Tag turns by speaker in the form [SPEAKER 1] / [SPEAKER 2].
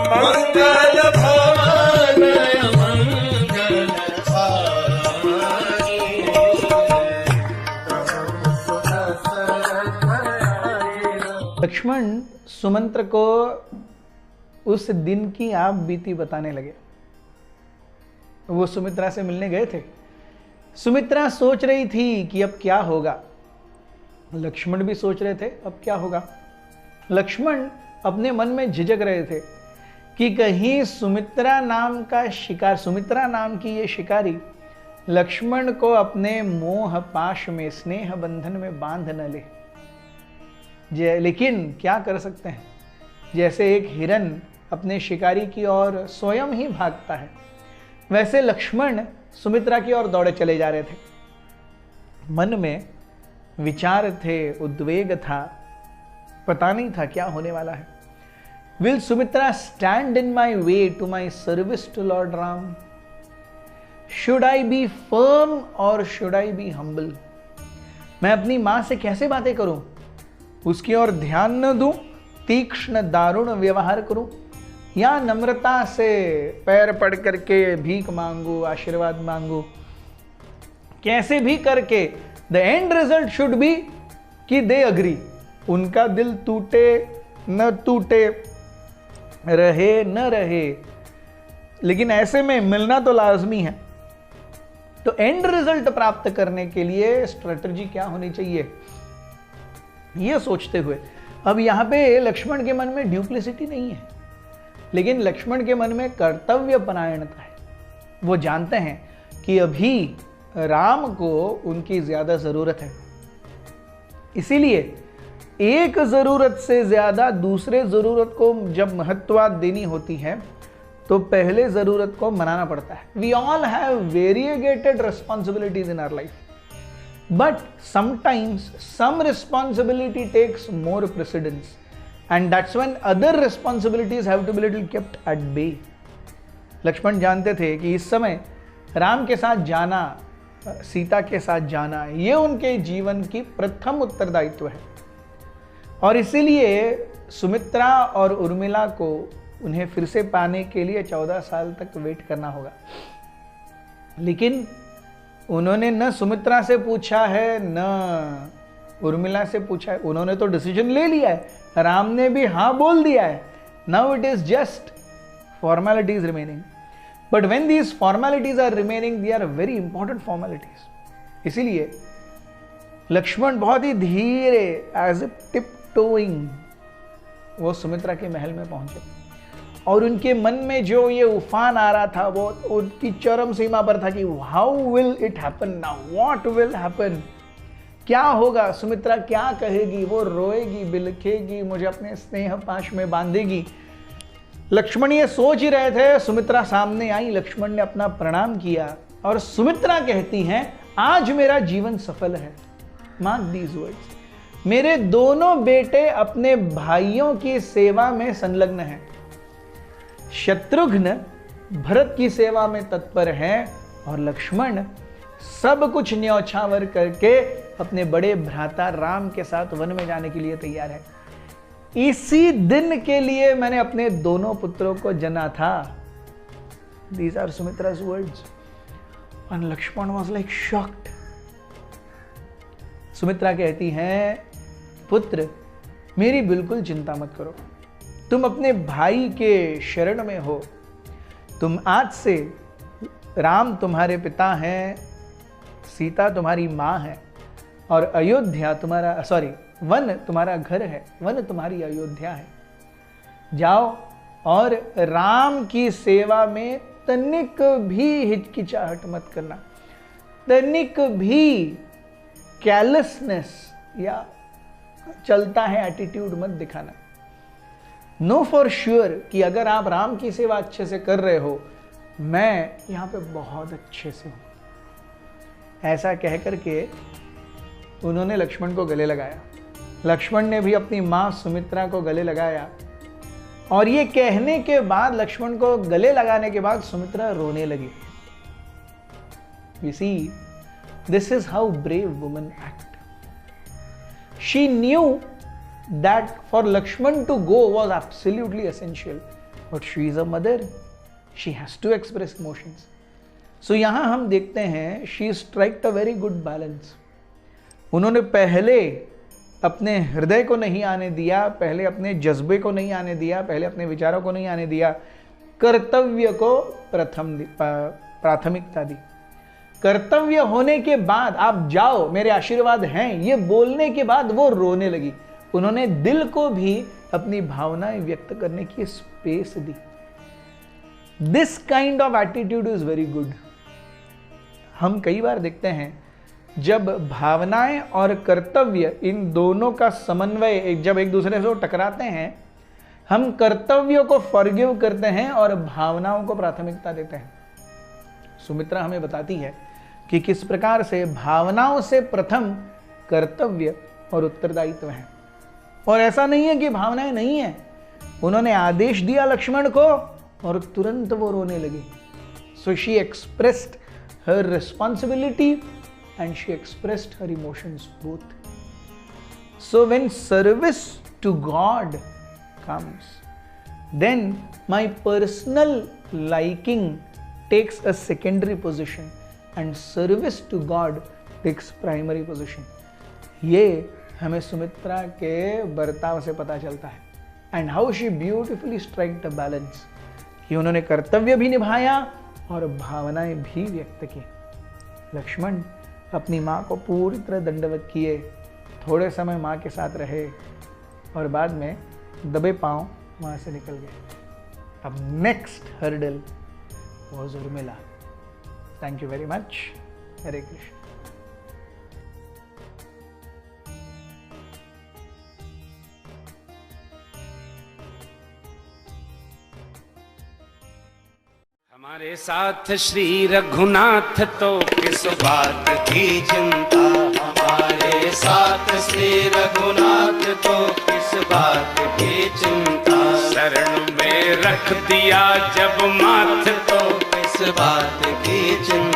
[SPEAKER 1] मंगल भवन
[SPEAKER 2] लक्ष्मण सुमंत्र को उस दिन की आप बीती बताने लगे। वो सुमित्रा से मिलने गए थे। सुमित्रा सोच रही थी कि अब क्या होगा, लक्ष्मण भी सोच रहे थे अब क्या होगा। लक्ष्मण अपने मन में झिझक रहे थे कि कहीं सुमित्रा नाम का शिकार, सुमित्रा नाम की ये शिकारी लक्ष्मण को अपने मोह पाश में, स्नेह बंधन में बांध न ले। लेकिन क्या कर सकते हैं, जैसे एक हिरन अपने शिकारी की ओर स्वयं ही भागता है, वैसे लक्ष्मण सुमित्रा की ओर दौड़े चले जा रहे थे। मन में विचार थे, उद्वेग था, पता नहीं था क्या होने वाला है। Will Sumitra stand in my way to my service to lord Ram? Should I be firm और शुड आई बी हम्बल? मैं अपनी मां से कैसे बातें करूं, उसकी ओर ध्यान न दूं, तीक्ष्ण दारुण व्यवहार करूं, या नम्रता से पैर पड़ करके भीख मांगू, आशीर्वाद मांगू? कैसे भी करके the end result should be कि दे अग्री, उनका दिल टूटे न टूटे, रहे न रहे, लेकिन ऐसे में मिलना तो लाजमी है। तो एंड रिजल्ट प्राप्त करने के लिए स्ट्रेटजी क्या होनी चाहिए, ये सोचते हुए अब यहां पे लक्ष्मण के मन में ड्यूप्लिसिटी नहीं है, लेकिन लक्ष्मण के मन में कर्तव्य परायणता है। वो जानते हैं कि अभी राम को उनकी ज्यादा जरूरत है, इसीलिए एक जरूरत से ज्यादा दूसरे जरूरत को जब महत्व देनी होती है तो पहले जरूरत को मनाना पड़ता है। We all have variegated responsibilities in our life, but sometimes some responsibility takes more precedence, and that's when other responsibilities have to be little kept at bay. Lakshman जानते थे कि इस समय राम के साथ जाना, सीता के साथ जाना, ये उनके जीवन की प्रथम उत्तरदायित्व है, और इसीलिए सुमित्रा और उर्मिला को उन्हें फिर से पाने के लिए 14 साल तक वेट करना होगा। लेकिन उन्होंने न सुमित्रा से पूछा है न उर्मिला से पूछा है, उन्होंने तो डिसीजन ले लिया है, राम ने भी हाँ बोल दिया है। Now it is just formalities remaining, but when these formalities are remaining, they are very important formalities. इसीलिए लक्ष्मण बहुत ही धीरे, एज ए टिप टोइंग, वो सुमित्रा के महल में पहुंचे, और उनके मन में जो ये उफान आ रहा था वो उनकी चरम सीमा पर था कि how will it happen now, what will happen, क्या होगा, सुमित्रा क्या कहेगी, वो रोएगी, बिलखेगी, मुझे अपने स्नेह पाश में बांधेगी। लक्ष्मण ये सोच ही रहे थे, सुमित्रा सामने आई, लक्ष्मण ने अपना प्रणाम किया और सुमित्रा कहती हैं, आज मेरा जीवन सफल है। मार्क दीज वर्ड्स, मेरे दोनों बेटे अपने भाइयों की सेवा में संलग्न हैं। शत्रुघ्न भरत की सेवा में तत्पर हैं और लक्ष्मण सब कुछ न्यौछावर करके अपने बड़े भ्राता राम के साथ वन में जाने के लिए तैयार है। इसी दिन के लिए मैंने अपने दोनों पुत्रों को जना था। These are Sumitra's words. And Lakshman was like shocked. Sumitra कहती हैं, पुत्र मेरी बिल्कुल चिंता मत करो, तुम अपने भाई के शरण में हो। तुम आज से, राम तुम्हारे पिता हैं, सीता तुम्हारी माँ है, और अयोध्या तुम्हारा, वन तुम्हारा घर है, वन तुम्हारी अयोध्या है। जाओ और राम की सेवा में तनिक भी हिचकिचाहट मत करना, तनिक भी कैलसनेस या चलता है एटीट्यूड मत दिखाना। नो फॉर श्योर कि अगर आप राम की सेवा अच्छे से कर रहे हो, मैं यहां पे बहुत अच्छे से हूं। ऐसा कह करके उन्होंने लक्ष्मण को गले लगाया। लक्ष्मण ने भी अपनी मां सुमित्रा को गले लगाया, और ये कहने के बाद, लक्ष्मण को गले लगाने के बाद सुमित्रा रोने लगी। You see, this is how brave women act. She knew that for Lakshman to go was absolutely essential. But she is a mother. She has to express emotions. So यहाँ हम देखते हैं she struck a very good balance. उन्होंने पहले अपने हृदय को नहीं आने दिया, पहले अपने जज्बे को नहीं आने दिया, पहले अपने विचारों को नहीं आने दिया, कर्तव्य को प्राथमिकता दी। कर्तव्य होने के बाद आप जाओ, मेरे आशीर्वाद हैं, ये बोलने के बाद वो रोने लगी। उन्होंने दिल को भी अपनी भावनाएं व्यक्त करने की space the. This kind of attitude is very good. हम कई बार देखते हैं जब भावनाएं और कर्तव्य इन दोनों का समन्वय जब एक दूसरे से टकराते हैं, हम कर्तव्यों को फॉरगिव करते हैं और भावनाओं को प्राथमिकता देते हैं। सुमित्रा हमें बताती है कि किस प्रकार से भावनाओं से प्रथम कर्तव्य और उत्तरदायित्व है। और ऐसा नहीं है कि भावनाएं नहीं है, उन्होंने आदेश दिया लक्ष्मण को और तुरंत वो रोने लगी। So she expressed her responsibility and she expressed her emotions both. So when service to God comes, then my personal liking takes a secondary position and service to God takes primary position. ये हमें सुमित्रा के बर्ताव से पता चलता है। And how she beautifully struck the balance, कि उन्होंने कर्तव्य भी निभाया और भावनाएं भी व्यक्त की। लक्ष्मण अपनी माँ को पूरी तरह दंडवत किए, थोड़े समय माँ के साथ रहे और बाद में दबे पांव वहां से निकल गए। अब next hurdle was Urmila. Thank you very much. Hare Krishna.
[SPEAKER 1] हमारे साथ श्री रघुनाथ तो किस बात की चिंता, हमारे साथ श्री रघुनाथ तो किस बात की चिंता, शरण में रख दिया जब माथ तो किस बात की चिंता।